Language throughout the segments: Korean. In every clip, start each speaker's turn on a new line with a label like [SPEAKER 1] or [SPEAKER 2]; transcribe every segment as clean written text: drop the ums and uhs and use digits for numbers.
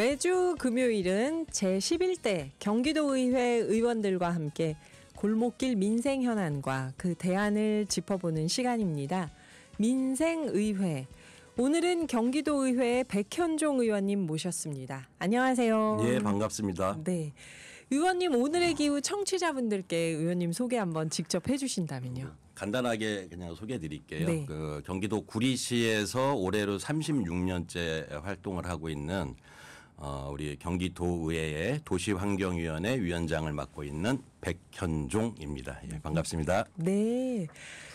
[SPEAKER 1] 매주 금요일은 제11대 경기도의회 의원들과 함께 골목길 민생 현안과 그 대안을 짚어보는 시간입니다. 민생의회. 오늘은 경기도의회의 백현종 의원님 모셨습니다. 안녕하세요.
[SPEAKER 2] 예, 반갑습니다.
[SPEAKER 1] 네, 의원님 오늘의 기후 청취자분들께 의원님 소개 한번 직접 해주신다면요.
[SPEAKER 2] 간단하게 그냥 소개해드릴게요.
[SPEAKER 1] 네.
[SPEAKER 2] 경기도 구리시에서 올해로 36년째 활동을 하고 있는 우리 경기도의회의 도시환경위원회 위원장을 맡고 있는 백현종입니다. 예, 반갑습니다.
[SPEAKER 1] 네,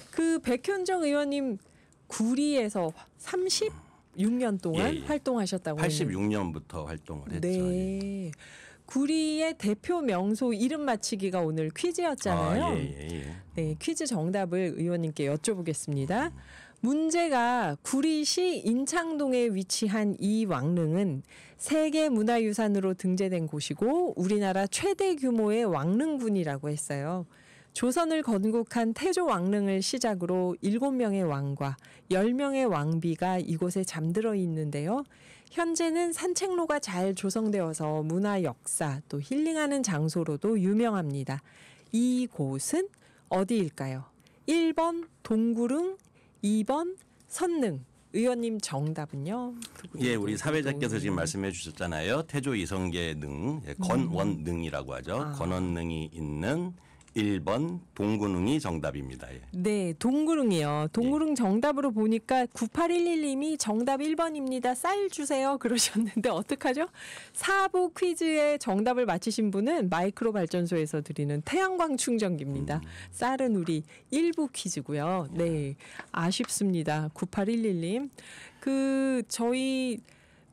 [SPEAKER 1] 그 백현종 의원님 구리에서 36년 동안
[SPEAKER 2] 예.
[SPEAKER 1] 활동하셨다고 했는데
[SPEAKER 2] 86년부터 활동을 했죠.
[SPEAKER 1] 네.
[SPEAKER 2] 예.
[SPEAKER 1] 구리의 대표 명소 이름 맞히기가 오늘 퀴즈였잖아요.
[SPEAKER 2] 예.
[SPEAKER 1] 네, 퀴즈 정답을 의원님께 여쭤보겠습니다. 문제가 구리시 인창동에 위치한 이 왕릉은 세계문화유산으로 등재된 곳이고 우리나라 최대 규모의 왕릉군이라고 했어요. 조선을 건국한 태조 왕릉을 시작으로 7명의 왕과 10명의 왕비가 이곳에 잠들어 있는데요. 현재는 산책로가 잘 조성되어서 문화 역사 또 힐링하는 장소로도 유명합니다. 이곳은 어디일까요? 1번 동구릉, 2번 선릉. 의원님 정답은요?
[SPEAKER 2] 예, 우리 사회자께서 지금 말씀해 주셨잖아요. 태조 이성계 능, 건원능이라고 하죠. 건원능이 있는 1번 동구릉이 정답입니다. 예.
[SPEAKER 1] 네, 동구릉이요. 동구릉 정답으로 보니까 9811님이 정답 1번입니다. 쌀 주세요 그러셨는데 어떡하죠? 4부 퀴즈의 정답을 맞히신 분은 마이크로 발전소에서 드리는 태양광 충전기입니다. 쌀은 우리 1부 퀴즈고요. 네, 아쉽습니다. 9811님. 저희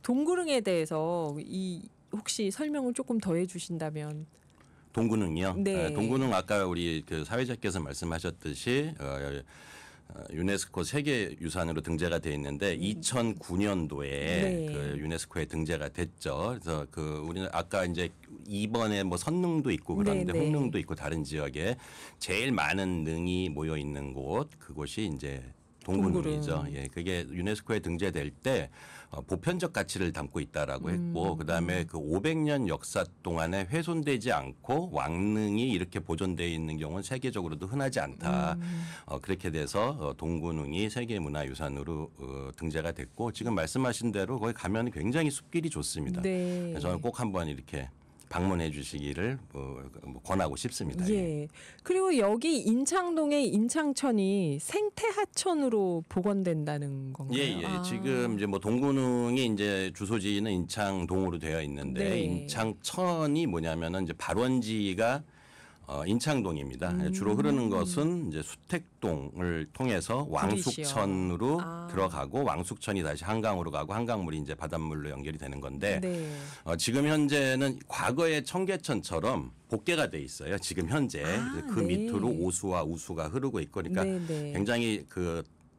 [SPEAKER 1] 동구릉에 대해서 혹시 설명을 조금 더 해주신다면.
[SPEAKER 2] 동구릉이요.
[SPEAKER 1] 네.
[SPEAKER 2] 동구릉 아까 우리 그 사회자께서 말씀하셨듯이 유네스코 세계유산으로 등재가 돼 있는데 2009년도에
[SPEAKER 1] 네.
[SPEAKER 2] 그 유네스코에 등재가 됐죠. 그래서 우리는 아까 이제 2번에 뭐 선릉도 있고 그런데
[SPEAKER 1] 네.
[SPEAKER 2] 홍릉도 있고 다른 지역에 제일 많은 능이 모여 있는 곳 그곳이 이제 동구릉이죠. 예, 그게 유네스코에 등재될 때 보편적 가치를 담고 있다라고 했고, 그다음에 그 500년 역사 동안에 훼손되지 않고 왕릉이 이렇게 보존되어 있는 경우는 세계적으로도 흔하지 않다. 그렇게 돼서 동구릉이 세계문화유산으로 등재가 됐고, 지금 말씀하신 대로 거기 가면 굉장히 숲길이 좋습니다.
[SPEAKER 1] 네.
[SPEAKER 2] 그래서 저는 꼭 한번 이렇게 방문해 주시기를 권하고 싶습니다.
[SPEAKER 1] 예. 그리고 여기 인창동의 인창천이 생태하천으로 복원된다는 건가요?
[SPEAKER 2] 예. 지금 이제 뭐 동구릉이 이제 주소지는 인창동으로 되어 있는데
[SPEAKER 1] 네.
[SPEAKER 2] 인창천이 뭐냐면은 이제 발원지가 인창동입니다. 주로 흐르는 것은 이제 수택동을 통해서 왕숙천으로 들어가고 왕숙천이 다시 한강으로 가고 한강물이 이제 바닷물로 연결이 되는 건데
[SPEAKER 1] 네.
[SPEAKER 2] 지금 현재는 과거의 청계천처럼 복개가 돼 있어요. 지금 현재 그
[SPEAKER 1] 네.
[SPEAKER 2] 밑으로 오수와 우수가 흐르고 있고 그러니까
[SPEAKER 1] 네.
[SPEAKER 2] 굉장히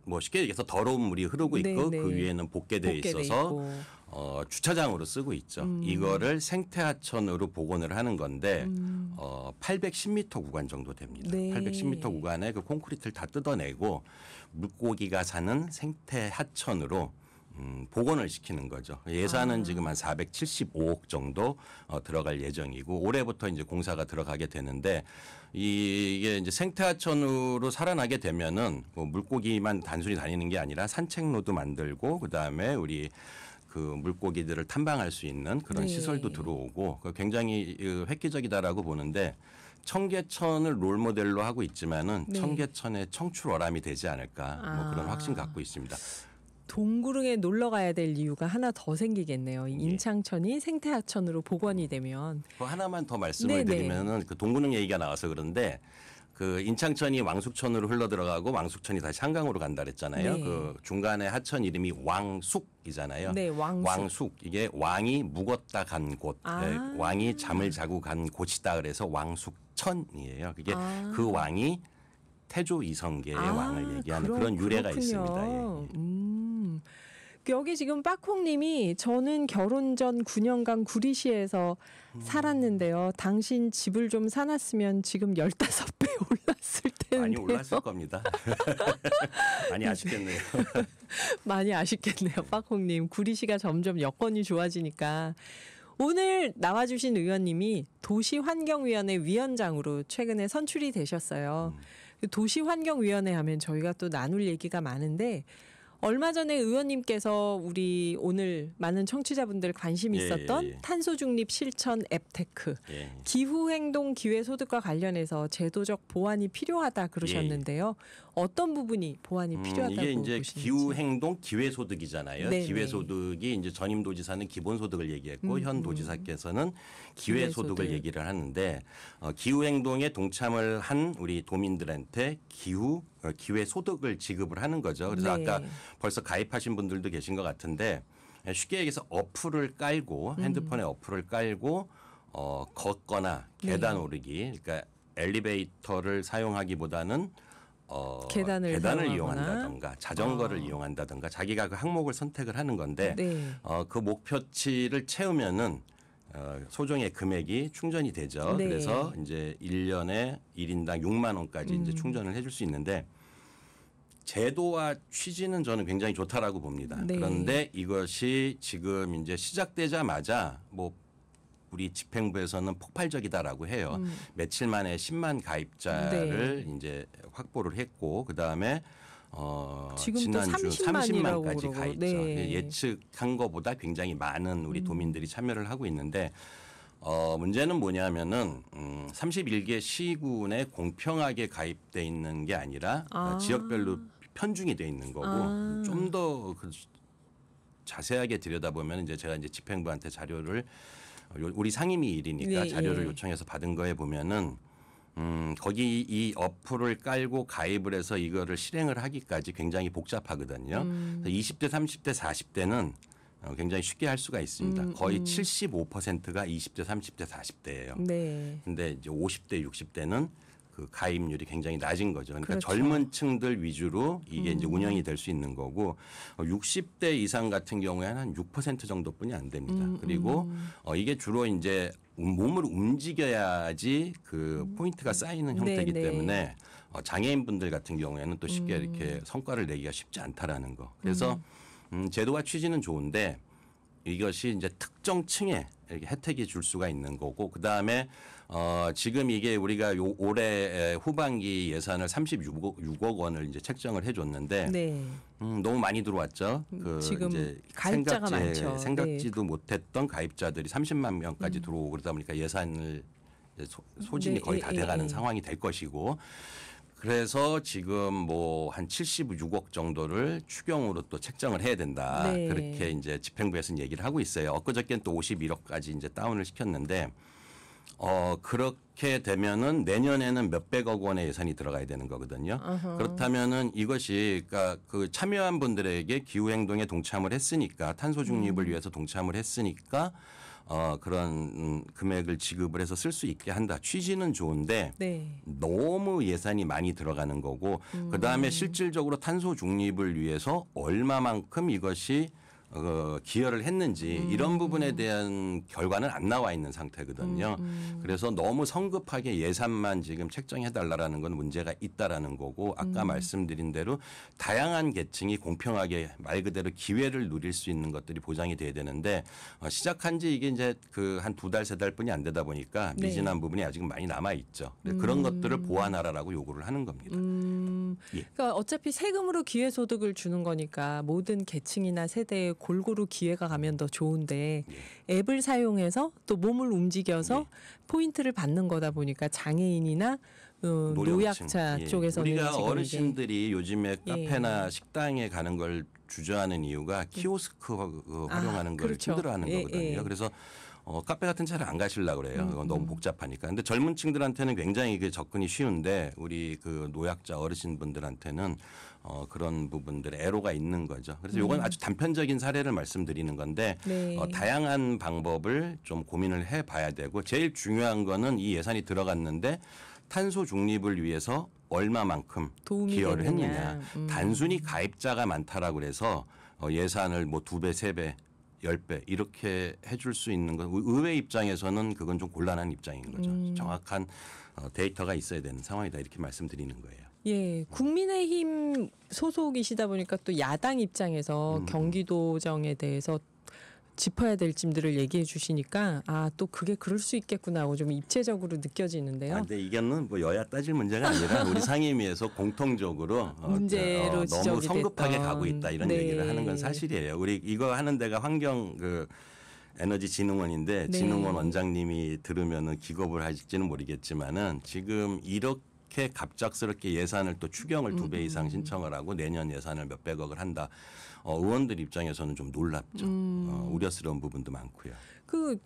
[SPEAKER 2] 뭐 쉽게 얘기해서 더러운 물이 흐르고 있고
[SPEAKER 1] 네.
[SPEAKER 2] 그 위에는 복개돼 있어서 주차장으로 쓰고 있죠. 이거를 생태하천으로 복원을 하는 건데 810m 구간 정도 됩니다.
[SPEAKER 1] 네.
[SPEAKER 2] 810m 구간에 그 콘크리트를 다 뜯어내고 물고기가 사는 생태하천으로 복원을 시키는 거죠. 예산은 지금 한 475억 정도 들어갈 예정이고 올해부터 이제 공사가 들어가게 되는데 이게 이제 생태하천으로 살아나게 되면은 뭐 물고기만 단순히 다니는 게 아니라 산책로도 만들고 그다음에 우리 그 물고기들을 탐방할 수 있는 그런
[SPEAKER 1] 네.
[SPEAKER 2] 시설도 들어오고 굉장히 획기적이다라고 보는데 청계천을 롤모델로 하고 있지만은
[SPEAKER 1] 네.
[SPEAKER 2] 청계천의 청출어람이 되지 않을까 뭐 그런 확신 갖고 있습니다.
[SPEAKER 1] 동구릉에 놀러 가야 될 이유가 하나 더 생기겠네요. 인창천이 생태하천으로 복원이 되면.
[SPEAKER 2] 하나만 더 말씀을 드리면은 그 동구릉 얘기가 나와서 그런데 그 인창천이 왕숙천으로 흘러 들어가고 왕숙천이 다시 한강으로 간다 그랬잖아요.
[SPEAKER 1] 네.
[SPEAKER 2] 그 중간에 하천 이름이 왕숙이잖아요.
[SPEAKER 1] 네, 왕숙.
[SPEAKER 2] 이게 왕이 묵었다 간 곳, 왕이 잠을 자고 간 곳이다 그래서 왕숙천이에요. 그게 그 왕이 태조 이성계의 왕을 얘기하는 그런 유래가
[SPEAKER 1] 그렇군요.
[SPEAKER 2] 있습니다. 예.
[SPEAKER 1] 여기 지금 빠콩님이 저는 결혼 전 9년간 구리시에서 살았는데요. 당신 집을 좀 사놨으면 지금 15배 올랐을 텐데요.
[SPEAKER 2] 많이 올랐을 겁니다. 많이 아쉽겠네요.
[SPEAKER 1] 많이 아쉽겠네요. 빠콩님. 구리시가 점점 여건이 좋아지니까. 오늘 나와주신 의원님이 도시환경위원회 위원장으로 최근에 선출이 되셨어요. 도시환경위원회 하면 저희가 또 나눌 얘기가 많은데 얼마 전에 의원님께서 우리 오늘 많은 청취자분들 관심 있었던 탄소중립 실천 앱테크, 기후행동 기회소득과 관련해서 제도적 보완이 필요하다 그러셨는데요. 어떤 부분이 보완이 필요하다고
[SPEAKER 2] 이게 이제
[SPEAKER 1] 보시는지.
[SPEAKER 2] 기후행동 기회소득이잖아요.
[SPEAKER 1] 네네.
[SPEAKER 2] 기회소득이 이제 전임 도지사는 기본소득을 얘기했고 현 도지사께서는 기회소득을 얘기를 하는데 기후행동에 동참을 한 우리 도민들한테 기회소득을 지급을 하는 거죠. 그래서
[SPEAKER 1] 네.
[SPEAKER 2] 아까 벌써 가입하신 분들도 계신 것 같은데 쉽게 얘기해서 어플을 깔고 핸드폰에 어플을 깔고 걷거나 계단 오르기, 그러니까 엘리베이터를 사용하기보다는 계단을 이용한다던가 자전거를 이용한다던가 자기가 그 항목을 선택을 하는 건데 그 목표치를 채우면은 소정의 금액이 충전이 되죠.
[SPEAKER 1] 네.
[SPEAKER 2] 그래서 이제 1년에 1인당 6만 원까지 이제 충전을 해줄 수 있는데 제도와 취지는 저는 굉장히 좋다라고 봅니다.
[SPEAKER 1] 네.
[SPEAKER 2] 그런데 이것이 지금 이제 시작되자마자 뭐 우리 집행부에서는 폭발적이다라고 해요. 며칠 만에 10만 가입자를 이제 확보를 했고 그다음에
[SPEAKER 1] 지금
[SPEAKER 2] 지난주 30만까지 가입자.
[SPEAKER 1] 네.
[SPEAKER 2] 예측한 것보다 굉장히 많은 우리 도민들이 참여를 하고 있는데 문제는 뭐냐면은 31개 시군에 공평하게 가입돼 있는 게 아니라 지역별로 편중이 돼 있는 거고 좀 더 자세하게 들여다보면 이제 제가 이제 집행부한테 자료를 우리 상임위 일이니까 자료를 요청해서 받은 거에 보면은 거기 이 어플을 깔고 가입을 해서 이거를 실행을 하기까지 굉장히 복잡하거든요. 20대, 30대, 40대는 굉장히 쉽게 할 수가 있습니다. 거의 75%가 20대, 30대, 40대예요.
[SPEAKER 1] 네.
[SPEAKER 2] 근데 이제 50대, 60대는 그 가입률이 굉장히 낮은 거죠. 그러니까
[SPEAKER 1] 그렇죠.
[SPEAKER 2] 젊은 층들 위주로 이게 이제 운영이 될 수 있는 거고 60대 이상 같은 경우에는 한 6% 정도뿐이 안 됩니다. 그리고 이게 주로 이제 몸을 움직여야지 그 포인트가 쌓이는 형태이기 때문에 장애인분들 같은 경우에는 또 쉽게 이렇게 성과를 내기가 쉽지 않다라는 거. 그래서 제도와 취지는 좋은데 이것이 이제 특정 층에 이렇게 혜택이 줄 수가 있는 거고 그다음에 지금 이게 우리가 올해 후반기 예산을 36억 원을 이제 책정을 해줬는데 너무 많이 들어왔죠. 그
[SPEAKER 1] 지금
[SPEAKER 2] 이제
[SPEAKER 1] 가입자가 많죠.
[SPEAKER 2] 생각지도 못했던 가입자들이 30만 명까지 들어오고 그러다 보니까 예산을 소진이 거의 다 돼가는 상황이 될 것이고. 그래서 지금 뭐 한 76억 정도를 추경으로 또 책정을 해야 된다. 그렇게 이제 집행부에서는 얘기를 하고 있어요. 엊그저께는 또 51억까지 이제 다운을 시켰는데 그렇게 되면은 내년에는 몇백억 원의 예산이 들어가야 되는 거거든요. 그렇다면은 이것이 그러니까 그 참여한 분들에게 기후 행동에 동참을 했으니까 탄소 중립을 위해서 동참을 했으니까 그런 금액을 지급을 해서 쓸 수 있게 한다. 취지는 좋은데 너무 예산이 많이 들어가는 거고 그다음에 실질적으로 탄소 중립을 위해서 얼마만큼 이것이 기여를 했는지 이런 부분에 대한 결과는 안 나와 있는 상태거든요. 그래서 너무 성급하게 예산만 지금 책정해달라는 건 문제가 있다라는 거고 아까 말씀드린 대로 다양한 계층이 공평하게 말 그대로 기회를 누릴 수 있는 것들이 보장이 돼야 되는데 시작한 지 이게 이제 그 한 2달, 3달뿐이 안 되다 보니까 미진한 부분이 아직 많이 남아 있죠. 그런 것들을 보완하라라고 요구를 하는 겁니다.
[SPEAKER 1] 그러니까 어차피 세금으로 기회소득을 주는 거니까 모든 계층이나 세대에 골고루 기회가 가면 더 좋은데 앱을 사용해서 또 몸을 움직여서 포인트를 받는 거다 보니까 장애인이나 노약자 쪽에서는
[SPEAKER 2] 우리가 어르신들이 요즘에 카페나 식당에 가는 걸 주저하는 이유가 키오스크 활용하는 걸 힘들어하는 거거든요. 그래서 카페 같은 차를 안 가시려고 그래요. 너무 복잡하니까. 근데 젊은 층들한테는 굉장히 그 접근이 쉬운데 우리 그 노약자 어르신분들한테는 그런 부분들에 애로가 있는 거죠. 그래서 이건 아주 단편적인 사례를 말씀드리는 건데 다양한 방법을 좀 고민을 해봐야 되고 제일 중요한 거는 이 예산이 들어갔는데 탄소 중립을 위해서 얼마만큼
[SPEAKER 1] 도움이
[SPEAKER 2] 기여를
[SPEAKER 1] 되느냐.
[SPEAKER 2] 했느냐. 단순히 가입자가 많다라고 그래서 예산을 뭐 2배, 3배, 10배 이렇게 해줄 수 있는 건 의회 입장에서는 그건 좀 곤란한 입장인 거죠. 정확한 데이터가 있어야 되는 상황이다 이렇게 말씀드리는 거예요.
[SPEAKER 1] 예, 국민의힘 소속이시다 보니까 또 야당 입장에서 경기도정에 대해서 짚어야 될 짐들을 얘기해 주시니까 또 그게 그럴 수 있겠구나 하고 좀 입체적으로 느껴지는데요.
[SPEAKER 2] 근데 이거는 뭐 여야 따질 문제가 아니라 우리 상임위에서 공통적으로
[SPEAKER 1] 문제로
[SPEAKER 2] 너무 성급하게
[SPEAKER 1] 됐던.
[SPEAKER 2] 가고 있다 이런
[SPEAKER 1] 네.
[SPEAKER 2] 얘기를 하는 건 사실이에요. 우리 이거 하는 데가 환경 에너지진흥원인데
[SPEAKER 1] 네.
[SPEAKER 2] 진흥원 원장님이 들으면은 기겁을 하실지는 모르겠지만은 지금 이렇게 갑작스럽게 예산을 또 추경을 2배 이상 신청을 하고 내년 예산을 몇백억을 한다. 의원들 입장에서는 좀 놀랍죠. 우려스러운 부분도 많고요.
[SPEAKER 1] 그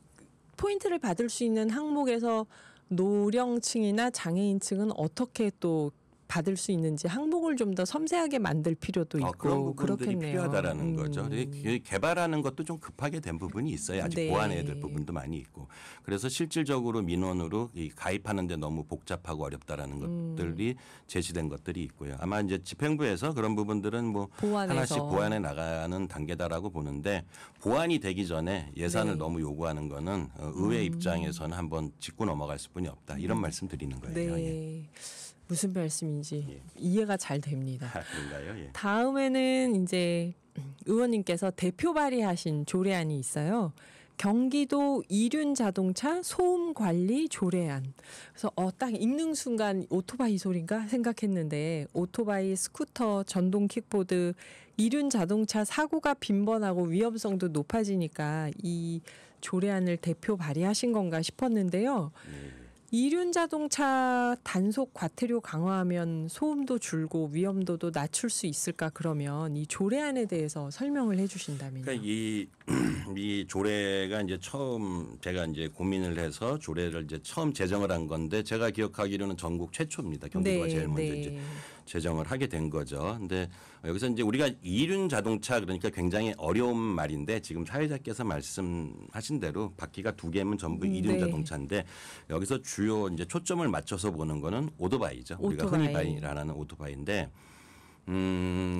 [SPEAKER 1] 포인트를 받을 수 있는 항목에서 노령층이나 장애인층은 어떻게 또 받을 수 있는지 항목을 좀 더 섬세하게 만들 필요도 있고
[SPEAKER 2] 그런 부분들이
[SPEAKER 1] 그렇겠네요.
[SPEAKER 2] 필요하다라는 거죠. 개발하는 것도 좀 급하게 된 부분이 있어요. 아직
[SPEAKER 1] 네.
[SPEAKER 2] 보완해야 될 부분도 많이 있고. 그래서 실질적으로 민원으로 이 가입하는데 너무 복잡하고 어렵다라는 것들이 제시된 것들이 있고요. 아마 이제 집행부에서 그런 부분들은 뭐
[SPEAKER 1] 보완해서.
[SPEAKER 2] 하나씩 보완해 나가는 단계다라고 보는데 보완이 되기 전에 예산을
[SPEAKER 1] 네.
[SPEAKER 2] 너무 요구하는 거는 의회 입장에서는 한번 짚고 넘어갈 수뿐이 없다. 이런 말씀 드리는 거예요.
[SPEAKER 1] 네.
[SPEAKER 2] 예.
[SPEAKER 1] 무슨 말씀인지
[SPEAKER 2] 예.
[SPEAKER 1] 이해가 잘 됩니다.
[SPEAKER 2] 그런가요? 예.
[SPEAKER 1] 다음에는 이제 의원님께서 대표 발의하신 조례안이 있어요. 경기도 이륜 자동차 소음 관리 조례안. 그래서 딱 읽는 순간 오토바이 소리인가 생각했는데 오토바이, 스쿠터, 전동 킥보드, 이륜 자동차 사고가 빈번하고 위험성도 높아지니까 이 조례안을 대표 발의하신 건가 싶었는데요. 이륜 자동차 단속 과태료 강화하면 소음도 줄고 위험도도 낮출 수 있을까 그러면 이 조례안에 대해서 설명을 해주신다면요.
[SPEAKER 2] 그러니까 이 조례가 이제 처음 제가 이제 고민을 해서 조례를 이제 처음 제정을 한 건데 제가 기억하기로는 전국 최초입니다. 경기도가 제일 먼저 이제 제정을 하게 된 거죠. 근데 여기서 이제 우리가 이륜 자동차 그러니까 굉장히 어려운 말인데 지금 사회자께서 말씀하신 대로 바퀴가 2개면 전부 이륜 자동차인데 여기서 주요 이제 초점을 맞춰서 보는 거는 오토바이죠. 우리가 흔히 말하는 오토바이인데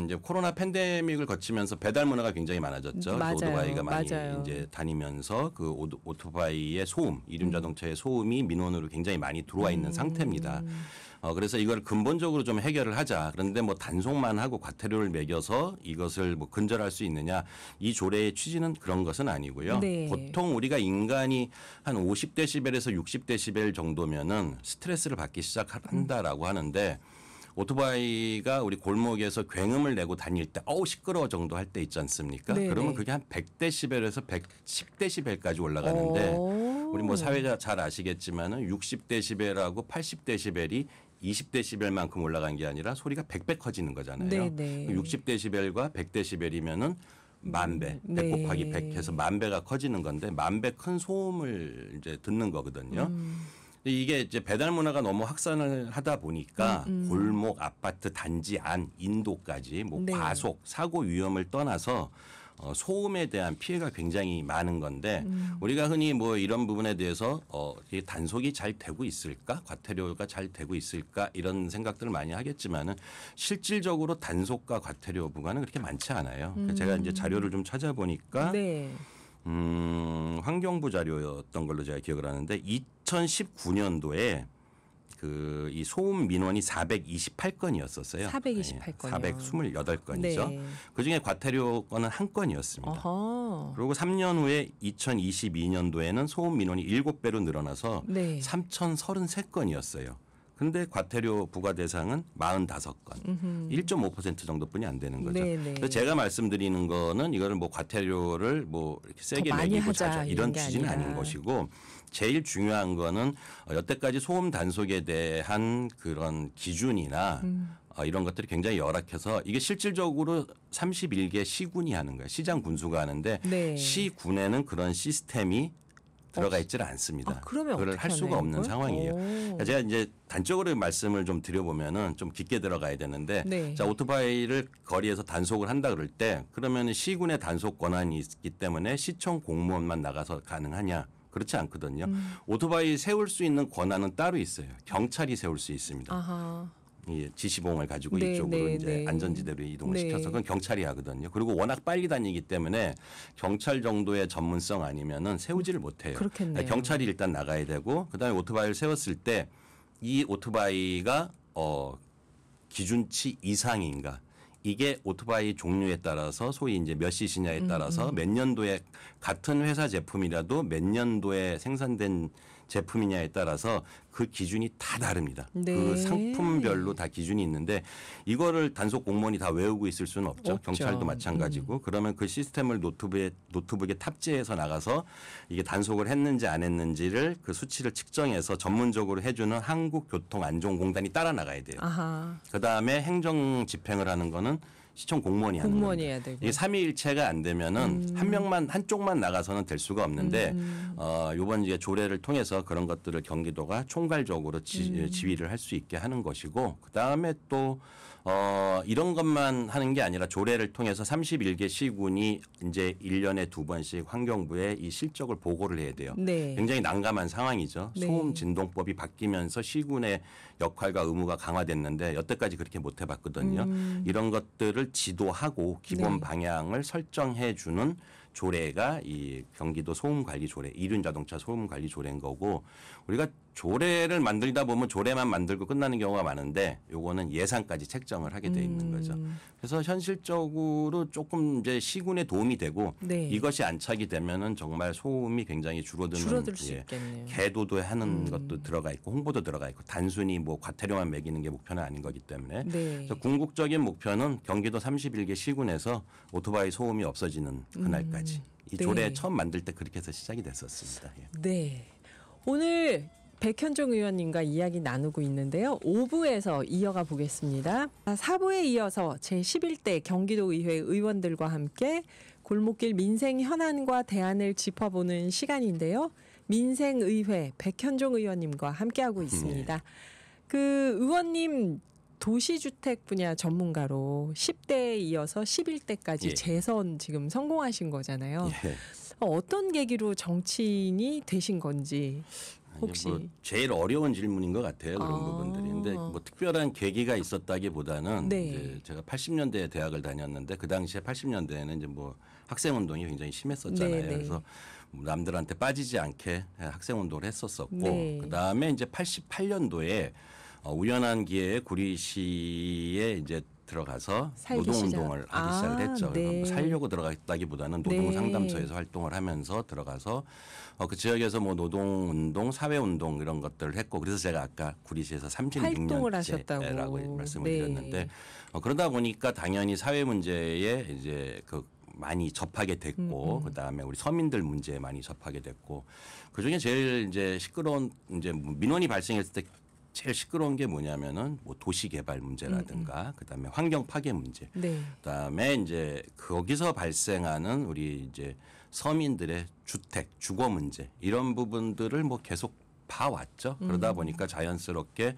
[SPEAKER 2] 이제 코로나 팬데믹을 거치면서 배달 문화가 굉장히 많아졌죠.
[SPEAKER 1] 맞아요.
[SPEAKER 2] 오토바이가 많이
[SPEAKER 1] 맞아요.
[SPEAKER 2] 이제 다니면서 그 오토바이의 소음, 이륜 자동차의 소음이 민원으로 굉장히 많이 들어와 있는 상태입니다. 그래서 이걸 근본적으로 좀 해결을 하자. 그런데 뭐 단속만 하고 과태료를 매겨서 이것을 뭐 근절할 수 있느냐. 이 조례의 취지는 그런 것은 아니고요.
[SPEAKER 1] 네.
[SPEAKER 2] 보통 우리가 인간이 한 50데시벨에서 60데시벨 정도면은 스트레스를 받기 시작한다라고 하는데 오토바이가 우리 골목에서 굉음을 내고 다닐 때 시끄러워 정도 할 때 있지 않습니까?
[SPEAKER 1] 네네.
[SPEAKER 2] 그러면 그게 한 100데시벨에서 110데시벨까지 올라가는데 우리 뭐 사회자 잘 아시겠지만은 60데시벨하고 80데시벨이 20데시벨만큼 올라간 게 아니라 소리가 100배 커지는 거잖아요.
[SPEAKER 1] 네네.
[SPEAKER 2] 60데시벨과 100데시벨이면은 10,000배, 100 곱하기 100 해서 10,000배가 커지는 건데 10,000배 큰 소음을 이제 듣는 거거든요. 이게 이제 배달 문화가 너무 확산을 하다 보니까 골목, 아파트, 단지 안, 인도까지 뭐
[SPEAKER 1] 네.
[SPEAKER 2] 과속, 사고 위험을 떠나서 소음에 대한 피해가 굉장히 많은 건데 우리가 흔히 뭐 이런 부분에 대해서 이게 단속이 잘 되고 있을까, 과태료가 잘 되고 있을까 이런 생각들을 많이 하겠지만은 실질적으로 단속과 과태료 부과는 그렇게 많지 않아요. 제가 이제 자료를 좀 찾아보니까.
[SPEAKER 1] 네.
[SPEAKER 2] 환경부 자료였던 걸로 제가 기억을 하는데 2019년도에 그 이 소음 민원이 428건이었었어요.
[SPEAKER 1] 428건이요.
[SPEAKER 2] 428건이죠.
[SPEAKER 1] 네.
[SPEAKER 2] 그중에 과태료 건은 1건이었습니다.
[SPEAKER 1] 어허.
[SPEAKER 2] 그리고 3년 후에 2022년도에는 소음 민원이 7배로 늘어나서
[SPEAKER 1] 네.
[SPEAKER 2] 3,033건이었어요. 근데 과태료 부과 대상은 45건, 1.5% 정도뿐이 안 되는 거죠.
[SPEAKER 1] 네네.
[SPEAKER 2] 그래서 제가 말씀드리는 거는 이거를 뭐 과태료를 뭐 이렇게 세게
[SPEAKER 1] 많이
[SPEAKER 2] 매기고
[SPEAKER 1] 하자,
[SPEAKER 2] 자자
[SPEAKER 1] 이런
[SPEAKER 2] 이런
[SPEAKER 1] 게
[SPEAKER 2] 취지는
[SPEAKER 1] 아니라.
[SPEAKER 2] 아닌 것이고 제일 중요한 거는 여태까지 소음 단속에 대한 그런 기준이나 이런 것들이 굉장히 열악해서 이게 실질적으로 31개 시군이 하는 거예요. 시장 군수가 하는데
[SPEAKER 1] 네.
[SPEAKER 2] 시군에는 그런 시스템이 들어가 있지는 않습니다.
[SPEAKER 1] 그러면
[SPEAKER 2] 그걸
[SPEAKER 1] 어떻게
[SPEAKER 2] 할 수가
[SPEAKER 1] 하나요,
[SPEAKER 2] 없는
[SPEAKER 1] 이걸?
[SPEAKER 2] 상황이에요.
[SPEAKER 1] 오.
[SPEAKER 2] 그러니까 제가 이제 단적으로 말씀을 좀 드려보면은 좀 깊게 들어가야 되는데,
[SPEAKER 1] 네.
[SPEAKER 2] 자 오토바이를 거리에서 단속을 한다 그럴 때 그러면 시군의 단속 권한이 있기 때문에 시청 공무원만 나가서 가능하냐? 그렇지 않거든요. 오토바이 세울 수 있는 권한은 따로 있어요. 경찰이 세울 수 있습니다.
[SPEAKER 1] 아하.
[SPEAKER 2] 이 지시봉을 가지고
[SPEAKER 1] 네,
[SPEAKER 2] 이쪽으로
[SPEAKER 1] 네,
[SPEAKER 2] 이제
[SPEAKER 1] 네.
[SPEAKER 2] 안전지대로 이동을
[SPEAKER 1] 네.
[SPEAKER 2] 시켜서 그건 경찰이 하거든요. 그리고 워낙 빨리 다니기 때문에 경찰 정도의 전문성 아니면은 세우지를 못해요.
[SPEAKER 1] 그렇겠네요.
[SPEAKER 2] 경찰이 일단 나가야 되고 그다음에 오토바이를 세웠을 때 이 오토바이가 기준치 이상인가? 이게 오토바이 종류에 따라서 소위 이제 몇 cc냐에 따라서 몇 년도에 같은 회사 제품이라도 몇 년도에 생산된 제품이냐에 따라서 그 기준이 다 다릅니다.
[SPEAKER 1] 네.
[SPEAKER 2] 그 상품별로 다 기준이 있는데 이거를 단속 공무원이 다 외우고 있을 수는 없죠.
[SPEAKER 1] 없죠.
[SPEAKER 2] 경찰도 마찬가지고 그러면 그 시스템을 노트북에 탑재해서 나가서 이게 단속을 했는지 안 했는지를 그 수치를 측정해서 전문적으로 해주는 한국교통안전공단이 따라 나가야 돼요.
[SPEAKER 1] 아하.
[SPEAKER 2] 그다음에 행정 집행을 하는 거는 시청 공무원이 하는
[SPEAKER 1] 공무원이
[SPEAKER 2] 겁니다.
[SPEAKER 1] 해야 되고.
[SPEAKER 2] 이게 삼위일체가 안 되면은 한쪽만 나가서는 될 수가 없는데 이번 이제 조례를 통해서 그런 것들을 경기도가 총괄적으로 지휘를 할 수 있게 하는 것이고 그다음에 또 이런 것만 하는 게 아니라 조례를 통해서 31개 시군이 이제 1년에 2번씩 환경부에 이 실적을 보고를 해야 돼요.
[SPEAKER 1] 네.
[SPEAKER 2] 굉장히 난감한 상황이죠.
[SPEAKER 1] 네.
[SPEAKER 2] 소음 진동법이 바뀌면서 시군의 역할과 의무가 강화됐는데 여태까지 그렇게 못 해봤거든요. 이런 것들을 지도하고 기본
[SPEAKER 1] 네.
[SPEAKER 2] 방향을 설정해 주는 조례가 이 경기도 소음관리 조례, 이륜자동차 소음관리 조례인 거고 우리가 조례를 만들다 보면 조례만 만들고 끝나는 경우가 많은데 요거는 예산까지 책정을 하게 돼 있는 거죠. 그래서 현실적으로 조금 이제 시군에 도움이 되고
[SPEAKER 1] 네.
[SPEAKER 2] 이것이 안착이 되면은 정말 소음이 굉장히
[SPEAKER 1] 줄어들 수 있겠네요.
[SPEAKER 2] 계도도 하는 것도 들어가 있고 홍보도 들어가 있고 단순히 뭐 과태료만 매기는 게 목표는 아닌 거기 때문에
[SPEAKER 1] 네.
[SPEAKER 2] 그래서 궁극적인 목표는 경기도 31개 시군에서 오토바이 소음이 없어지는 그날까지 이
[SPEAKER 1] 네.
[SPEAKER 2] 조례 처음 만들 때 그렇게 해서 시작이 됐었습니다. 예.
[SPEAKER 1] 네. 오늘 백현종 의원님과 이야기 나누고 있는데요. 5부에서 이어가 보겠습니다. 4부에 이어서 제11대 경기도의회 의원들과 함께 골목길 민생 현안과 대안을 짚어보는 시간인데요. 민생의회 백현종 의원님과 함께하고 있습니다. 그 의원님 도시주택 분야 전문가로 10대에 이어서 11대까지
[SPEAKER 2] 예.
[SPEAKER 1] 재선 지금 성공하신 거잖아요.
[SPEAKER 2] 예.
[SPEAKER 1] 어떤 계기로 정치인이 되신 건지 혹시
[SPEAKER 2] 뭐 제일 어려운 질문인 것 같아요 그런
[SPEAKER 1] 아.
[SPEAKER 2] 부분들이. 근데 뭐 특별한 계기가 있었다기보다는
[SPEAKER 1] 네.
[SPEAKER 2] 이제 제가 80년대에 대학을 다녔는데 그 당시에 80년대에는 이제 뭐 학생 운동이 굉장히 심했었잖아요.
[SPEAKER 1] 네, 네.
[SPEAKER 2] 그래서 남들한테 빠지지 않게 학생 운동을 했었었고
[SPEAKER 1] 네.
[SPEAKER 2] 그 다음에 이제 88년도에 우연한 기회에 구리시에 이제 들어가서
[SPEAKER 1] 살기
[SPEAKER 2] 노동운동을
[SPEAKER 1] 시작.
[SPEAKER 2] 하기 시작을
[SPEAKER 1] 아,
[SPEAKER 2] 했죠.
[SPEAKER 1] 네.
[SPEAKER 2] 뭐 살려고 들어갔다기보다는
[SPEAKER 1] 네.
[SPEAKER 2] 노동상담소에서 활동을 하면서 들어가서 그 지역에서 뭐 노동운동, 사회운동 이런 것들을 했고 그래서 제가 아까 구리시에서
[SPEAKER 1] 활동을 하셨다고.
[SPEAKER 2] 36년째라고 말씀을
[SPEAKER 1] 네.
[SPEAKER 2] 드렸는데 그러다 보니까 당연히 사회 문제에 이제 많이 접하게 됐고 그다음에 우리 서민들 문제에 많이 접하게 됐고 그중에 제일 이제 시끄러운 이제 민원이 발생했을 때 제일 시끄러운 게 뭐냐면은 뭐 도시 개발 문제라든가 그다음에 환경 파괴 문제.
[SPEAKER 1] 네.
[SPEAKER 2] 그다음에 이제 거기서 발생하는 우리 이제 서민들의 주택, 주거 문제 이런 부분들을 뭐 계속 봐왔죠. 그러다 보니까 자연스럽게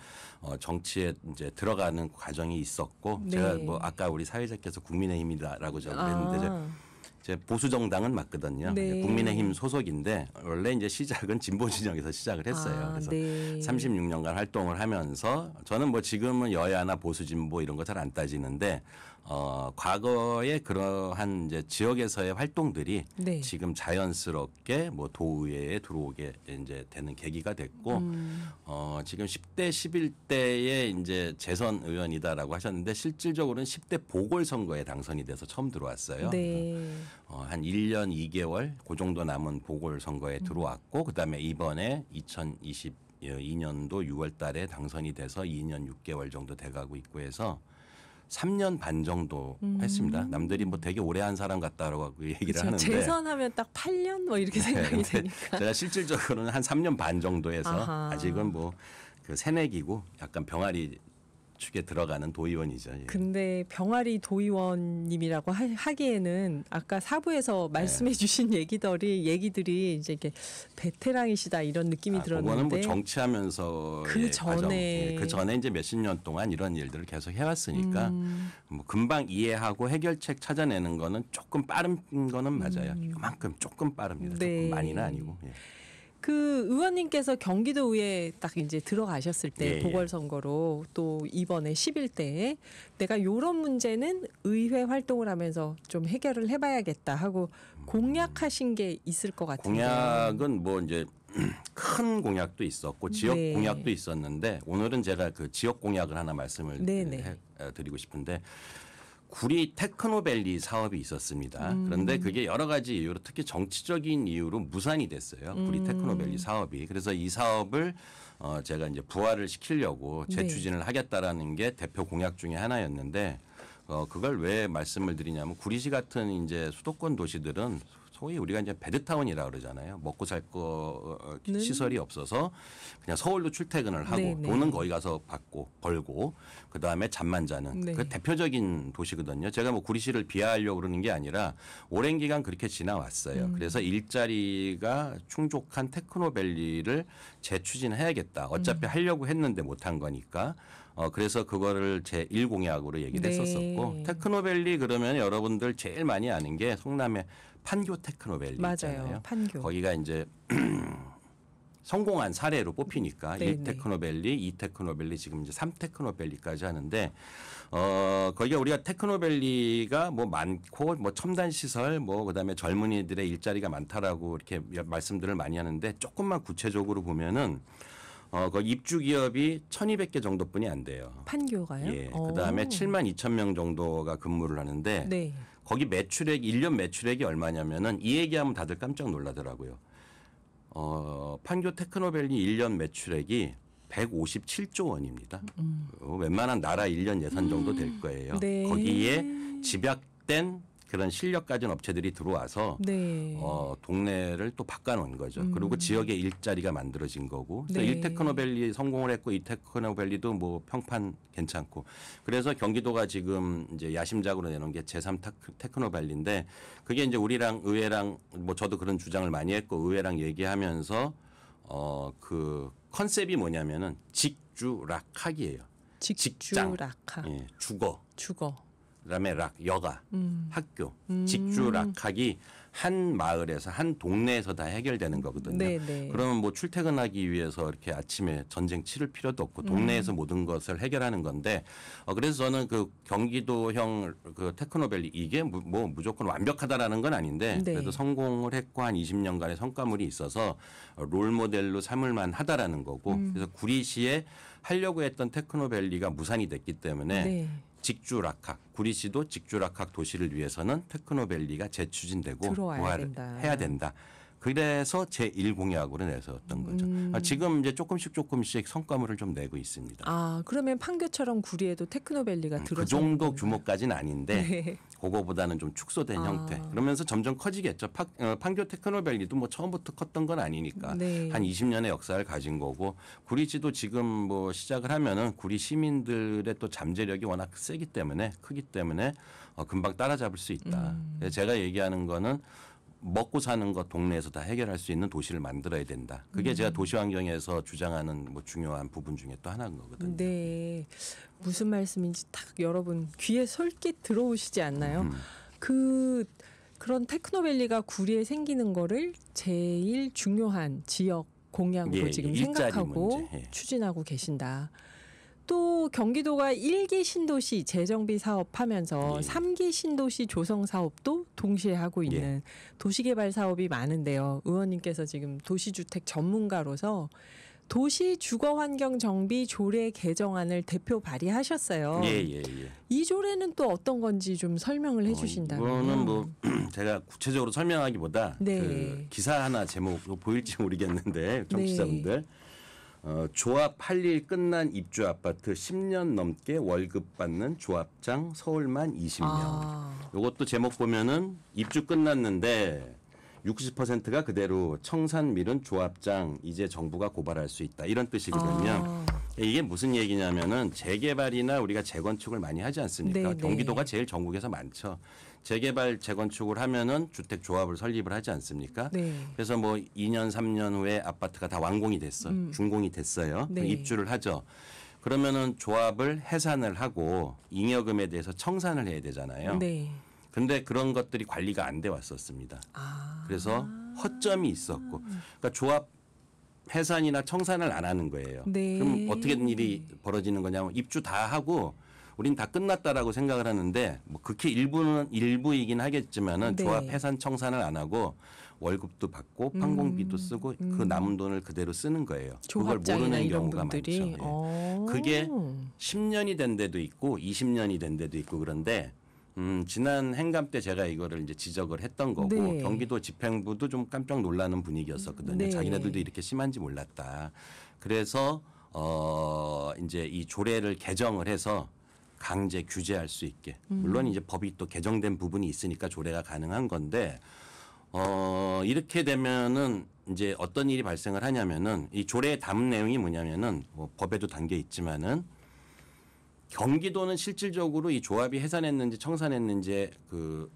[SPEAKER 2] 정치에 이제 들어가는 과정이 있었고
[SPEAKER 1] 네.
[SPEAKER 2] 제가 뭐 아까 우리 사회자께서 국민의힘이다라고 적었는데 제 보수 정당은 맞거든요.
[SPEAKER 1] 네.
[SPEAKER 2] 국민의힘 소속인데 원래 이제 시작은 진보 진영에서 시작을 했어요. 그래서
[SPEAKER 1] 네.
[SPEAKER 2] 36년간 활동을 하면서 저는 뭐 지금은 여야나 보수 진보 이런 거 잘 안 따지는데 과거에 그러한 이제 지역에서의 활동들이
[SPEAKER 1] 네.
[SPEAKER 2] 지금 자연스럽게 뭐 도의회에 들어오게 이제 되는 계기가 됐고 지금 10대 11대에 이제 재선 의원이다라고 하셨는데 실질적으로는 10대 보궐선거에 당선이 돼서 처음 들어왔어요.
[SPEAKER 1] 네.
[SPEAKER 2] 한 1년 2개월 그 정도 남은 보궐선거에 들어왔고 그다음에 이번에 2022년도 6월 달에 당선이 돼서 2년 6개월 정도 돼가고 있고 해서 3년 반 정도 했습니다. 남들이 뭐 되게 오래 한 사람 같다라고 얘기를
[SPEAKER 1] 그렇죠.
[SPEAKER 2] 하는데
[SPEAKER 1] 재선하면 딱 8년 뭐 이렇게 생각이
[SPEAKER 2] 근데
[SPEAKER 1] 되니까.
[SPEAKER 2] 제가 실질적으로는 한 3년 반 정도 해서
[SPEAKER 1] 아하.
[SPEAKER 2] 아직은 뭐 그 새내기고 약간 병아리 축에 들어가는 도의원이죠. 예.
[SPEAKER 1] 근데 병아리 도의원님이라고 하기에는 아까 사부에서 말씀해 주신 얘기들이 이제 이게 베테랑이시다 이런 느낌이
[SPEAKER 2] 그거는
[SPEAKER 1] 들었는데
[SPEAKER 2] 뭐 정치하면서
[SPEAKER 1] 그 전에
[SPEAKER 2] 그 전에 이제 몇십 년 동안 이런 일들을 계속 해왔으니까 뭐 금방 이해하고 해결책 찾아내는 거는 조금 빠른 거는 맞아요. 이만큼 조금 빠릅니다.
[SPEAKER 1] 네.
[SPEAKER 2] 조금 많이는 아니고. 예.
[SPEAKER 1] 그 의원님께서 경기도의회 딱 이제 들어가셨을 때
[SPEAKER 2] 예,
[SPEAKER 1] 보궐선거로 또 이번에 11대에 내가 요런 문제는 의회 활동을 하면서 좀 해결을 해봐야겠다 하고 공약하신 게 있을 것 같은데요.
[SPEAKER 2] 공약은 뭐 이제 큰 공약도 있었고 지역
[SPEAKER 1] 네.
[SPEAKER 2] 공약도 있었는데 오늘은 제가 그 지역 공약을 하나 말씀을
[SPEAKER 1] 네네.
[SPEAKER 2] 드리고 싶은데 구리 테크노밸리 사업이 있었습니다. 그런데 그게 여러 가지 이유로 특히 정치적인 이유로 무산이 됐어요. 구리 테크노밸리 사업이. 그래서 이 사업을 제가 이제 부활을 시키려고
[SPEAKER 1] 네.
[SPEAKER 2] 재추진을 하겠다라는 게 대표 공약 중에 하나였는데 그걸 왜 말씀을 드리냐면 구리시 같은 이제 수도권 도시들은 소위 우리가 이제 배드타운이라 그러잖아요. 먹고 살 거 시설이 없어서 그냥 서울로 출퇴근을 하고
[SPEAKER 1] 네네.
[SPEAKER 2] 돈은 거기 가서 받고 벌고 그 다음에 잠만 자는
[SPEAKER 1] 네.
[SPEAKER 2] 그 대표적인 도시거든요. 제가 뭐 구리시를 비하하려고 그러는 게 아니라 오랜 기간 그렇게 지나왔어요. 그래서 일자리가 충족한 테크노밸리를 재추진해야겠다. 어차피 하려고 했는데 못한 거니까. 그래서 그거를 제 1공약으로 얘기를
[SPEAKER 1] 네.
[SPEAKER 2] 했었었고 테크노밸리 그러면 여러분들 제일 많이 아는 게 성남의 판교 테크노밸리
[SPEAKER 1] 맞아요.
[SPEAKER 2] 있잖아요.
[SPEAKER 1] 판교.
[SPEAKER 2] 거기가 이제 성공한 사례로 뽑히니까
[SPEAKER 1] 네네.
[SPEAKER 2] 1 테크노밸리, 2 테크노밸리 지금 이제 3 테크노밸리까지 하는데 거기가 우리가 테크노밸리가 뭐 많고 뭐 첨단 시설 뭐 그다음에 젊은이들의 일자리가 많다라고 이렇게 말씀들을 많이 하는데 조금만 구체적으로 보면은 그 입주 기업이 1,200개 정도뿐이 안 돼요.
[SPEAKER 1] 판교가요?
[SPEAKER 2] 예. 그다음에 7만 2천 명 정도가 근무를 하는데
[SPEAKER 1] 네.
[SPEAKER 2] 거기 매출액 1년 매출액이 얼마냐면은 이 얘기하면 다들 깜짝 놀라더라고요. 판교 테크노밸리 1년 매출액이 157조 원입니다. 웬만한 나라 1년 예산 정도 될 거예요.
[SPEAKER 1] 네.
[SPEAKER 2] 거기에 집약된 그런 실력 가진 업체들이 들어와서
[SPEAKER 1] 네.
[SPEAKER 2] 동네를 또 바꿔놓은 거죠. 그리고 지역에 일자리가 만들어진 거고. 그래서
[SPEAKER 1] 네.
[SPEAKER 2] 1 테크노밸리 성공을 했고 2 테크노밸리도 뭐 평판 괜찮고. 그래서 경기도가 지금 이제 야심작으로 내놓은 게 제3 테크노밸리인데 그게 이제 우리랑 의회랑 뭐 저도 그런 주장을 많이 했고 의회랑 얘기하면서 그 컨셉이 뭐냐면은 직주락학이에요. 직장.
[SPEAKER 1] 직주락학.
[SPEAKER 2] 예,
[SPEAKER 1] 주거.
[SPEAKER 2] 그다음에 여가, 학교, 직주락학이 한 마을에서 한 동네에서 다 해결되는 거거든요.
[SPEAKER 1] 네네.
[SPEAKER 2] 그러면 뭐 출퇴근하기 위해서 이렇게 아침에 전쟁 치를 필요도 없고 동네에서 모든 것을 해결하는 건데 그래서 저는 그 경기도형 그 테크노밸리 이게 뭐 무조건 완벽하다라는 건 아닌데
[SPEAKER 1] 네.
[SPEAKER 2] 그래도 성공을 했고 한 20년간의 성과물이 있어서 롤 모델로 삼을 만하다라는 거고 그래서 구리시에 하려고 했던 테크노밸리가 무산이 됐기 때문에
[SPEAKER 1] 네.
[SPEAKER 2] 직주락학, 구리시도 직주락학 도시를 위해서는 테크노밸리가 재추진되고
[SPEAKER 1] 들어와야 된다.
[SPEAKER 2] 해야 된다. 그래서 제1공약으로 내세웠던 거죠. 지금 이제 조금씩 성과물을 좀 내고 있습니다.
[SPEAKER 1] 아, 그러면 판교처럼 구리에도 테크노밸리가
[SPEAKER 2] 그
[SPEAKER 1] 들어서
[SPEAKER 2] 정도 규모까지는 아닌데
[SPEAKER 1] 네.
[SPEAKER 2] 그거보다는 좀 축소된 형태. 그러면서 점점 커지겠죠. 판교 테크노밸리도 뭐 처음부터 컸던 건 아니니까
[SPEAKER 1] 네.
[SPEAKER 2] 한 20년의 역사를 가진 거고 구리시도 지금 뭐 시작을 하면은 구리 시민들의 또 잠재력이 워낙 세기 때문에 크기 때문에 금방 따라잡을 수 있다. 그래서 제가 얘기하는 거는 먹고 사는 것 동네에서 다 해결할 수 있는 도시를 만들어야 된다. 그게 제가 도시환경에서 주장하는 뭐 중요한 부분 중에 또 하나인 거거든요.
[SPEAKER 1] 네. 무슨 말씀인지 딱 여러분 귀에 솔깃 들어오시지 않나요? 그런 테크노밸리가 구리에 생기는 거를 제일 중요한 지역 공약으로
[SPEAKER 2] 예,
[SPEAKER 1] 지금
[SPEAKER 2] 일자리
[SPEAKER 1] 생각하고
[SPEAKER 2] 문제, 예.
[SPEAKER 1] 추진하고 계신다. 또 경기도가 1기 신도시 재정비 사업하면서
[SPEAKER 2] 예.
[SPEAKER 1] 3기 신도시 조성 사업도 동시에 하고 있는 도시개발 사업이 많은데요. 의원님께서 지금 도시주택 전문가로서 도시 주거환경 정비 조례 개정안을 대표 발의하셨어요.
[SPEAKER 2] 예.
[SPEAKER 1] 이 조례는 또 어떤 건지 좀 설명을 해주신다면.
[SPEAKER 2] 이거는 뭐 제가 구체적으로 설명하기보다
[SPEAKER 1] 네.
[SPEAKER 2] 그 기사 하나 제목 보일지 모르겠는데 청취자분들 조합 할 일 끝난 입주 아파트 10년 넘게 월급 받는 조합장 서울만 20명. 이것도 제목 보면은 입주 끝났는데 60%가 그대로 청산 미룬 조합장 이제 정부가 고발할 수 있다 이런 뜻이거든요. 이게 무슨 얘기냐면은 재개발이나 우리가 재건축을 많이 하지 않습니까?
[SPEAKER 1] 네,
[SPEAKER 2] 경기도가 제일 전국에서 많죠. 재개발 재건축을 하면은 주택 조합을 설립을 하지 않습니까?
[SPEAKER 1] 네.
[SPEAKER 2] 그래서 뭐 2년 3년 후에 아파트가 다 완공이 됐어, 준공이 됐어요.
[SPEAKER 1] 네.
[SPEAKER 2] 그럼 입주를 하죠. 그러면은 조합을 해산을 하고 잉여금에 대해서 청산을 해야 되잖아요.
[SPEAKER 1] 네.
[SPEAKER 2] 근데 그런 것들이 관리가 안 돼 왔었습니다. 그래서 허점이 있었고, 그러니까 조합 해산이나 청산을 안 하는 거예요.
[SPEAKER 1] 네.
[SPEAKER 2] 그럼 어떻게 된 일이 벌어지는 거냐면 입주 다 하고 우린 다 끝났다라고 생각을 하는데 뭐 극히 일부이긴 하겠지만은
[SPEAKER 1] 네.
[SPEAKER 2] 조합 해산 청산을 안 하고 월급도 받고 판공비도 쓰고 그 남은 돈을 그대로 쓰는 거예요. 그걸 모르는 경우가 많죠. 예. 그게 10년이 된 데도 있고 20년이 된 데도 있고 그런데 지난 행감 때 제가 이거를 이제 지적을 했던 거고
[SPEAKER 1] 네.
[SPEAKER 2] 경기도 집행부도 좀 깜짝 놀라는 분위기였었거든요.
[SPEAKER 1] 네.
[SPEAKER 2] 자기네들도 이렇게 심한지 몰랐다. 그래서 이제 이 조례를 개정을 해서 강제 규제할 수 있게 물론 이제 법이 또 개정된 부분이 있으니까 조례가 가능한 건데 이렇게 되면은 이제 어떤 일이 발생을 하냐면은 이 조례에 담은 내용이 뭐냐면은 뭐 법에도 담겨 있지만은 경기도는 실질적으로 이 조합이 해산했는지 청산했는지 그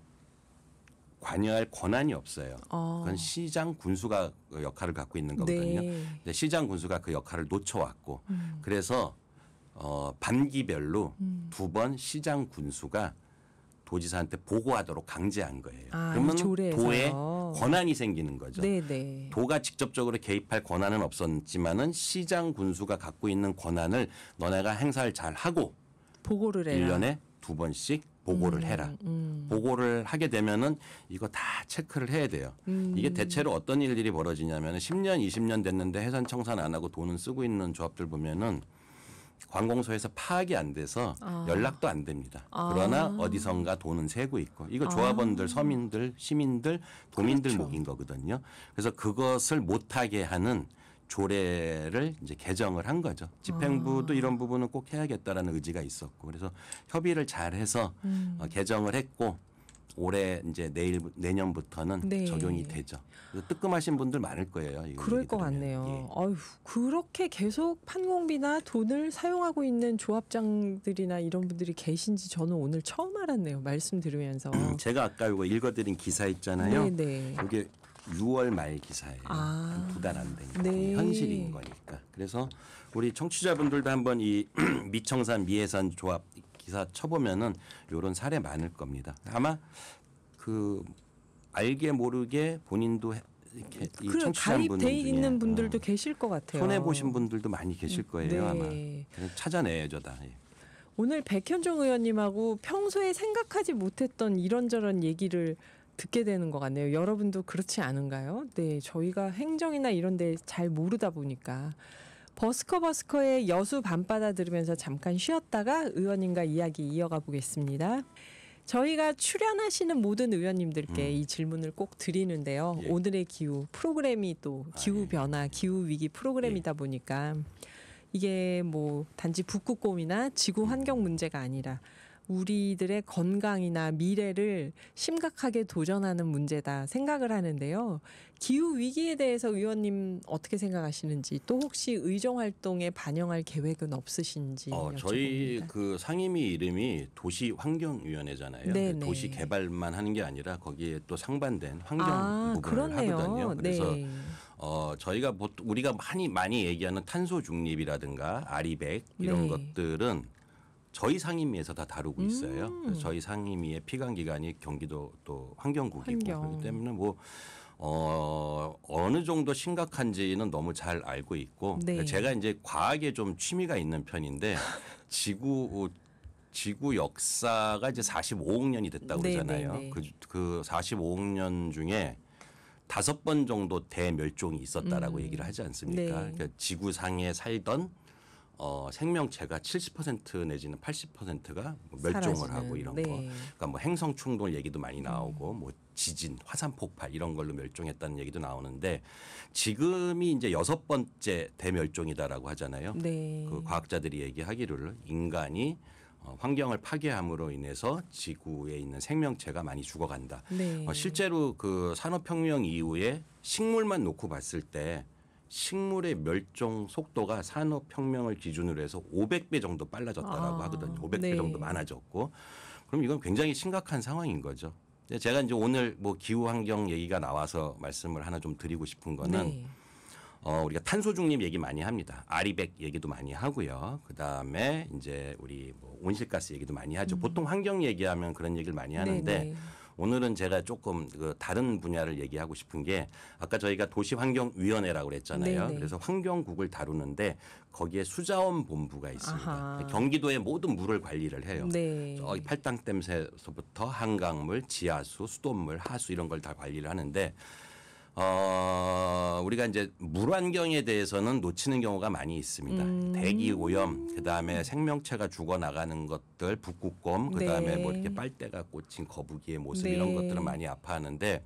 [SPEAKER 2] 관여할 권한이 없어요. 그건 시장 군수가 그 역할을 갖고 있는 거거든요.
[SPEAKER 1] 네.
[SPEAKER 2] 근데 시장 군수가 그 역할을 놓쳐왔고 그래서 반기별로 2번 시장 군수가 도지사한테 보고하도록 강제한 거예요. 그러면
[SPEAKER 1] 조례에서요.
[SPEAKER 2] 도에 권한이 생기는 거죠.
[SPEAKER 1] 네네.
[SPEAKER 2] 도가 직접적으로 개입할 권한은 없었지만은 시장 군수가 갖고 있는 권한을 너네가 행사를 잘 하고
[SPEAKER 1] 보고를 해라.
[SPEAKER 2] 1년에 2번씩 보고를 해라. 보고를 하게 되면은 이거 다 체크를 해야 돼요. 이게 대체로 어떤 일들이 벌어지냐면 10년, 20년 됐는데 해산 청산 안 하고 돈은 쓰고 있는 조합들 보면은 관공서에서 파악이 안 돼서 연락도 안 됩니다. 그러나 어디선가 돈은 새고 있고 이거 조합원들, 서민들, 시민들, 도민들
[SPEAKER 1] 그렇죠.
[SPEAKER 2] 몫인 거거든요. 그래서 그것을 못하게 하는 조례를 이제 개정을 한 거죠. 집행부도 이런 부분은 꼭 해야겠다라는 의지가 있었고 그래서 협의를 잘해서 개정을 했고 올해 이제 내년부터는
[SPEAKER 1] 네.
[SPEAKER 2] 적용이 되죠. 그래서 뜨끔하신 분들 많을 거예요. 이거
[SPEAKER 1] 그럴
[SPEAKER 2] 얘기
[SPEAKER 1] 것
[SPEAKER 2] 들으면.
[SPEAKER 1] 같네요.
[SPEAKER 2] 예.
[SPEAKER 1] 어휴, 그렇게 계속 판공비나 돈을 사용하고 있는 조합장들이나 이런 분들이 계신지 저는 오늘 처음 알았네요. 말씀 들으면서.
[SPEAKER 2] 제가 아까 이거 읽어드린 기사 있잖아요.
[SPEAKER 1] 네네.
[SPEAKER 2] 이게 6월 말 기사예요. 한 2달 안 되니까
[SPEAKER 1] 네.
[SPEAKER 2] 현실인 거니까. 그래서 우리 청취자분들도 한번 이 미청산 미해산 조합 기사 쳐보면은 이런 사례 많을 겁니다. 아마 그 알게 모르게 본인도 이렇게 이
[SPEAKER 1] 그래,
[SPEAKER 2] 청취자분들
[SPEAKER 1] 가입돼
[SPEAKER 2] 중에
[SPEAKER 1] 있는 분들도 계실 것 같아요.
[SPEAKER 2] 손해 보신 분들도 많이 계실 거예요.
[SPEAKER 1] 네.
[SPEAKER 2] 아마 그래서 찾아내야죠 다. 예.
[SPEAKER 1] 오늘 백현종 의원님하고 평소에 생각하지 못했던 이런저런 얘기를 듣게 되는 것 같네요. 여러분도 그렇지 않은가요? 네, 저희가 행정이나 이런 데 잘 모르다 보니까 버스커의 여수 밤바다 들으면서 잠깐 쉬었다가 의원님과 이야기 이어가 보겠습니다. 저희가 출연하시는 모든 의원님들께 이 질문을 꼭 드리는데요.
[SPEAKER 2] 예.
[SPEAKER 1] 오늘의 기후 프로그램이 또 기후 변화, 기후 위기 프로그램이다 보니까 이게 뭐 단지 북극곰이나 지구 환경 문제가 아니라 우리들의 건강이나 미래를 심각하게 도전하는 문제다 생각을 하는데요. 기후 위기에 대해서 의원님 어떻게 생각하시는지 또 혹시 의정 활동에 반영할 계획은 없으신지
[SPEAKER 2] 저희
[SPEAKER 1] 여쭤봅니다.
[SPEAKER 2] 그 상임위 이름이 도시환경위원회잖아요.
[SPEAKER 1] 네네.
[SPEAKER 2] 도시 개발만 하는 게 아니라 거기에 또 상반된 환경 부분을
[SPEAKER 1] 그렇네요.
[SPEAKER 2] 하거든요. 그래서
[SPEAKER 1] 네.
[SPEAKER 2] 저희가 우리가 많이 얘기하는 탄소 중립이라든가 아리백 이런
[SPEAKER 1] 네.
[SPEAKER 2] 것들은 저희 상임위에서 다 다루고 있어요. 그래서 저희 상임위의 피감 기관이 경기도 또 환경국이고 그렇기 때문에 뭐 어느 정도 심각한지는 너무 잘 알고 있고
[SPEAKER 1] 네.
[SPEAKER 2] 제가 이제 과학에 좀 취미가 있는 편인데 지구 역사가 이제 45억 년이 됐다고
[SPEAKER 1] 네,
[SPEAKER 2] 그러잖아요.
[SPEAKER 1] 네, 네.
[SPEAKER 2] 그 45억 년 중에 5번 정도 대멸종이 있었다라고 얘기를 하지 않습니까?
[SPEAKER 1] 네.
[SPEAKER 2] 그러니까 지구상에 살던 생명체가 70% 내지는 80%가 멸종을
[SPEAKER 1] 사라지는,
[SPEAKER 2] 하고 이런
[SPEAKER 1] 네.
[SPEAKER 2] 거. 그러니까 뭐 행성 충돌 얘기도 많이 나오고 뭐 지진, 화산 폭발 이런 걸로 멸종했다는 얘기도 나오는데 지금이 이제 6번째 대멸종이다라고 하잖아요.
[SPEAKER 1] 네.
[SPEAKER 2] 그 과학자들이 얘기하기를 인간이 환경을 파괴함으로 인해서 지구에 있는 생명체가 많이 죽어간다.
[SPEAKER 1] 네.
[SPEAKER 2] 실제로 그 산업혁명 이후에 식물만 놓고 봤을 때 식물의 멸종 속도가 산업혁명을 기준으로 해서 500배 정도 빨라졌다라고 하거든요. 500배
[SPEAKER 1] 네.
[SPEAKER 2] 정도 많아졌고, 그럼 이건 굉장히 심각한 상황인 거죠. 제가 이제 오늘 뭐 기후 환경 얘기가 나와서 말씀을 하나 좀 드리고 싶은 거는
[SPEAKER 1] 네.
[SPEAKER 2] 우리가 탄소 중립 얘기 많이 합니다. 아리백 얘기도 많이 하고요. 그 다음에 이제 우리 뭐 온실가스 얘기도 많이 하죠. 보통 환경 얘기하면 그런 얘기를 많이 하는데
[SPEAKER 1] 네.
[SPEAKER 2] 오늘은 제가 조금 다른 분야를 얘기하고 싶은 게 아까 저희가 도시환경위원회라고 그랬잖아요.
[SPEAKER 1] 네네.
[SPEAKER 2] 그래서 환경국을 다루는데 거기에 수자원본부가 있습니다.
[SPEAKER 1] 아하.
[SPEAKER 2] 경기도의 모든 물을 관리를 해요.
[SPEAKER 1] 네.
[SPEAKER 2] 저기 팔당댐에서부터 한강물, 지하수, 수돗물, 하수 이런 걸 다 관리를 하는데 우리가 이제 물환경에 대해서는 놓치는 경우가 많이 있습니다. 대기 오염, 그다음에 생명체가 죽어나가는 것들, 북극곰, 그다음에
[SPEAKER 1] 네.
[SPEAKER 2] 뭐 이렇게 빨대가 꽂힌 거북이의 모습
[SPEAKER 1] 네.
[SPEAKER 2] 이런 것들은 많이 아파하는데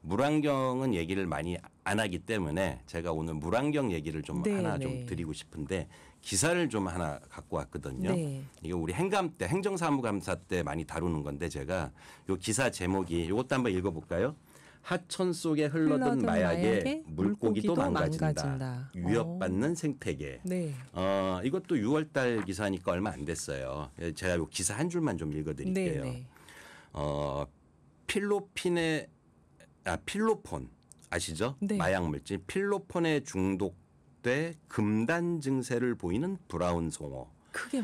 [SPEAKER 2] 물환경은 얘기를 많이 안 하기 때문에 제가 오늘 물환경 얘기를 좀
[SPEAKER 1] 네,
[SPEAKER 2] 하나
[SPEAKER 1] 네.
[SPEAKER 2] 좀 드리고 싶은데 기사를 좀 하나 갖고 왔거든요.
[SPEAKER 1] 네.
[SPEAKER 2] 이거 우리 행감 때 행정사무감사 때 많이 다루는 건데 제가 요 기사 제목이 이것도 한번 읽어볼까요? 하천 속에 흘러든 마약에 물고기도 망가진다. 위협받는 생태계.
[SPEAKER 1] 네.
[SPEAKER 2] 이것도 6월달 기사니까 얼마 안 됐어요. 제가 요 기사 한 줄만 좀 읽어드릴게요.
[SPEAKER 1] 네.
[SPEAKER 2] 필로폰 아시죠?
[SPEAKER 1] 네.
[SPEAKER 2] 마약 물질 필로폰에 중독돼 금단 증세를 보이는 브라운 송어.
[SPEAKER 1] 크게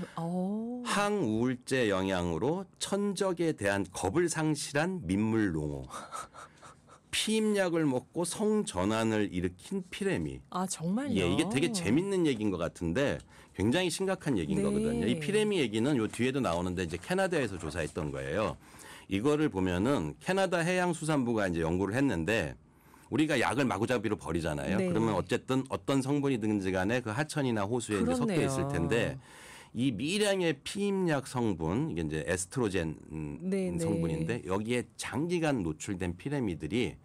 [SPEAKER 2] 항우울제 영향으로 천적에 대한 겁을 상실한 민물농어. 피임약을 먹고 성전환을 일으킨 피레미.
[SPEAKER 1] 아 정말요?
[SPEAKER 2] 예, 이게 되게 재밌는 얘기인 것 같은데 굉장히 심각한 얘기인
[SPEAKER 1] 네.
[SPEAKER 2] 거거든요. 이 피레미 얘기는 요 뒤에도 나오는데 이제 캐나다에서 조사했던 거예요. 이거를 보면은 캐나다 해양수산부가 이제 연구를 했는데 우리가 약을 마구잡이로 버리잖아요.
[SPEAKER 1] 네.
[SPEAKER 2] 그러면 어쨌든 어떤 성분이든지 간에 그 하천이나 호수에 이제 섞여 있을 텐데 이 미량의 피임약 성분 이게 이제 에스트로겐
[SPEAKER 1] 네,
[SPEAKER 2] 성분인데 여기에 장기간 노출된 피레미들이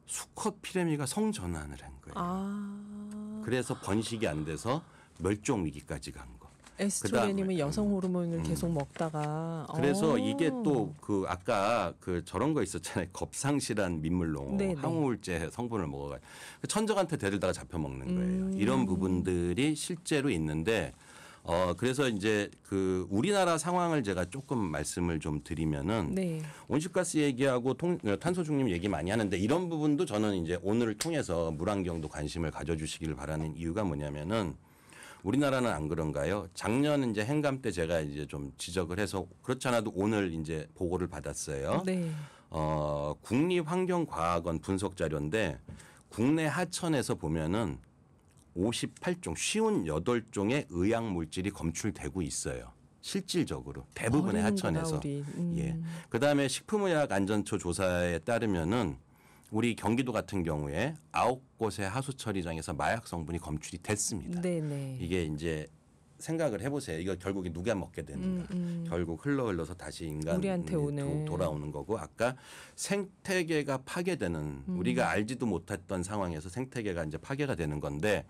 [SPEAKER 2] 수컷 피레미가 성전환을 한 거예요. 그래서 번식이 안 돼서 멸종 위기까지 간 거.
[SPEAKER 1] 에스트로겐이면 여성 호르몬을 계속 먹다가
[SPEAKER 2] 그래서 이게 또 그 아까 그 저런 거 있었잖아요. 겁상실한 민물농어
[SPEAKER 1] 네네.
[SPEAKER 2] 항우울제 성분을 먹어가지고 천적한테 대들다가 잡혀 먹는 거예요. 이런 부분들이 실제로 있는데 그래서 이제 그 우리나라 상황을 제가 조금 말씀을 좀 드리면은
[SPEAKER 1] 네.
[SPEAKER 2] 온실가스 얘기하고 탄소 중립 얘기 많이 하는데 이런 부분도 저는 이제 오늘을 통해서 물환경도 관심을 가져주시기를 바라는 이유가 뭐냐면은 우리나라는 안 그런가요? 작년 이제 행감 때 제가 이제 좀 지적을 해서 그렇지 않아도 오늘 이제 보고를 받았어요.
[SPEAKER 1] 네.
[SPEAKER 2] 국립환경과학원 분석 자료인데 국내 하천에서 보면은 58종, 58종의 의약 물질이 검출되고 있어요. 실질적으로 대부분의 하천에서. 예. 그다음에 식품의약안전처 조사에 따르면은 우리 경기도 같은 경우에 9곳의 하수 처리장에서 마약 성분이 검출이 됐습니다.
[SPEAKER 1] 네네.
[SPEAKER 2] 이게 이제 생각을 해보세요. 이거 결국에 누가 먹게 되는가. 결국 흘러서 다시
[SPEAKER 1] 우리한테 오는.
[SPEAKER 2] 돌아오는 거고 아까 생태계가 파괴되는 우리가 알지도 못했던 상황에서 생태계가 이제 파괴가 되는 건데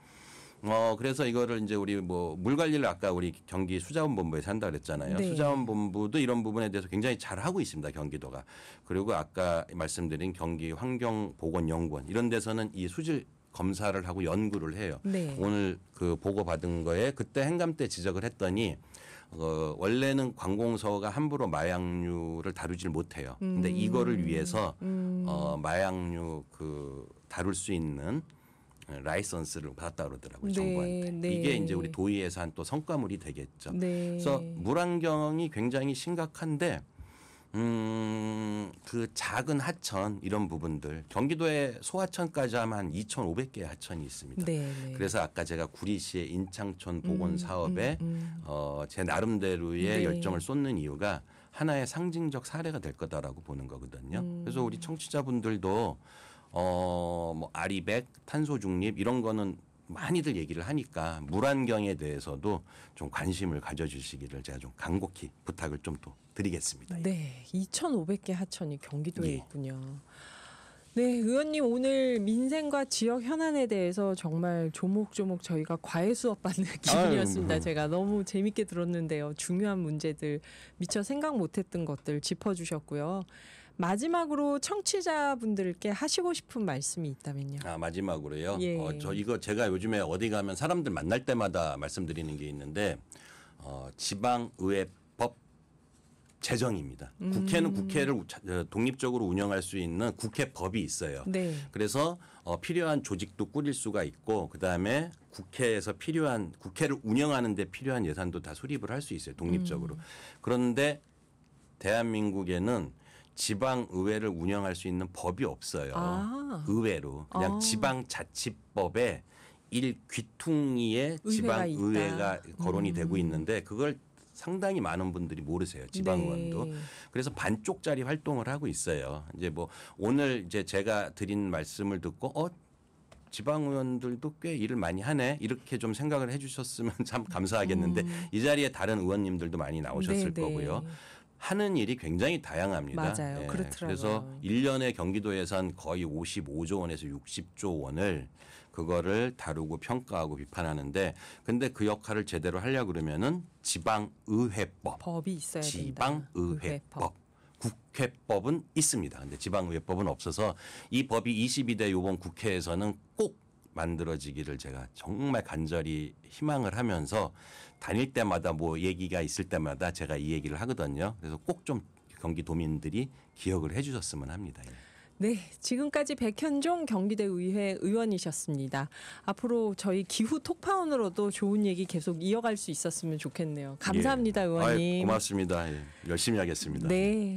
[SPEAKER 2] 그래서 이거를 이제 우리 뭐 물 관리를 아까 우리 경기 수자원본부에서 한다 그랬잖아요.
[SPEAKER 1] 네.
[SPEAKER 2] 수자원본부도 이런 부분에 대해서 굉장히 잘 하고 있습니다. 경기도가. 그리고 아까 말씀드린 경기 환경보건연구원 이런 데서는 이 수질 검사를 하고 연구를 해요.
[SPEAKER 1] 네.
[SPEAKER 2] 오늘 그 보고 받은 거에 그때 행감 때 지적을 했더니 원래는 관공서가 함부로 마약류를 다루질 못해요. 근데 이거를 위해서 마약류 그 다룰 수 있는 라이선스를 받았다 그러더라고요.
[SPEAKER 1] 네,
[SPEAKER 2] 정부한테.
[SPEAKER 1] 네.
[SPEAKER 2] 이게 이제 우리 도의에서 한 또 성과물이 되겠죠.
[SPEAKER 1] 네.
[SPEAKER 2] 그래서 물환경이 굉장히 심각한데 그 작은 하천 이런 부분들 경기도에 소하천까지 하면 한 2,500개의 하천이 있습니다.
[SPEAKER 1] 네.
[SPEAKER 2] 그래서 아까 제가 구리시의 인창천 복원 사업에 제 나름대로의
[SPEAKER 1] 네.
[SPEAKER 2] 열정을 쏟는 이유가 하나의 상징적 사례가 될 거다라고 보는 거거든요. 그래서 우리 청취자분들도 뭐 아리백, 탄소 중립 이런 거는 많이들 얘기를 하니까 물환경에 대해서도 좀 관심을 가져주시기를 제가 좀 간곡히 부탁을 좀 또 드리겠습니다.
[SPEAKER 1] 네, 2,500개 하천이 경기도에
[SPEAKER 2] 예.
[SPEAKER 1] 있군요. 네, 의원님 오늘 민생과 지역 현안에 대해서 정말 조목조목 저희가 과외 수업받는 기분이었습니다. 제가 너무 재밌게 들었는데요. 중요한 문제들 미처 생각 못했던 것들 짚어주셨고요. 마지막으로 청취자분들께 하시고 싶은 말씀이 있다면요.
[SPEAKER 2] 마지막으로요.
[SPEAKER 1] 예.
[SPEAKER 2] 저 이거 제가 요즘에 어디 가면 사람들 만날 때마다 말씀드리는 게 있는데 지방의회법 제정입니다. 국회는 국회를 독립적으로 운영할 수 있는 국회법이 있어요.
[SPEAKER 1] 네.
[SPEAKER 2] 그래서 필요한 조직도 꾸릴 수가 있고 그다음에 국회에서 필요한 국회를 운영하는 데 필요한 예산도 다 수립을 할 수 있어요. 독립적으로. 그런데 대한민국에는 지방 의회를 운영할 수 있는 법이 없어요. 의회로 그냥 지방자치법에 귀퉁이에 지방 의회가 거론이 되고 있는데 그걸 상당히 많은 분들이 모르세요. 지방의원도.
[SPEAKER 1] 네.
[SPEAKER 2] 그래서 반쪽짜리 활동을 하고 있어요. 이제 뭐 오늘 이제 제가 드린 말씀을 듣고 지방의원들도 꽤 일을 많이 하네 이렇게 좀 생각을 해주셨으면 참 감사하겠는데 이 자리에 다른 의원님들도 많이 나오셨을
[SPEAKER 1] 네,
[SPEAKER 2] 거고요.
[SPEAKER 1] 네.
[SPEAKER 2] 하는 일이 굉장히 다양합니다.
[SPEAKER 1] 맞아요.
[SPEAKER 2] 예.
[SPEAKER 1] 그렇더라고요.
[SPEAKER 2] 그래서 1년에 경기도 예산 거의 55조 원에서 60조 원을 그거를 다루고 평가하고 비판하는데 근데 그 역할을 제대로 하려고 그러면은 지방의회법,
[SPEAKER 1] 법이 있어야 된다.
[SPEAKER 2] 지방의회법, 국회법은 있습니다. 근데 지방의회법은 없어서 이 법이 22대 요번 국회에서는 꼭 만들어지기를 제가 정말 간절히 희망을 하면서 다닐 때마다 뭐 얘기가 있을 때마다 제가 이 얘기를 하거든요. 그래서 꼭 좀 경기도민들이 기억을 해 주셨으면 합니다.
[SPEAKER 1] 네, 지금까지 백현종 경기도의회 의원이셨습니다. 앞으로 저희 기후 톡파원으로도 좋은 얘기 계속 이어갈 수 있었으면 좋겠네요. 감사합니다, 의원님.
[SPEAKER 2] 고맙습니다. 예, 열심히 하겠습니다.
[SPEAKER 1] 네.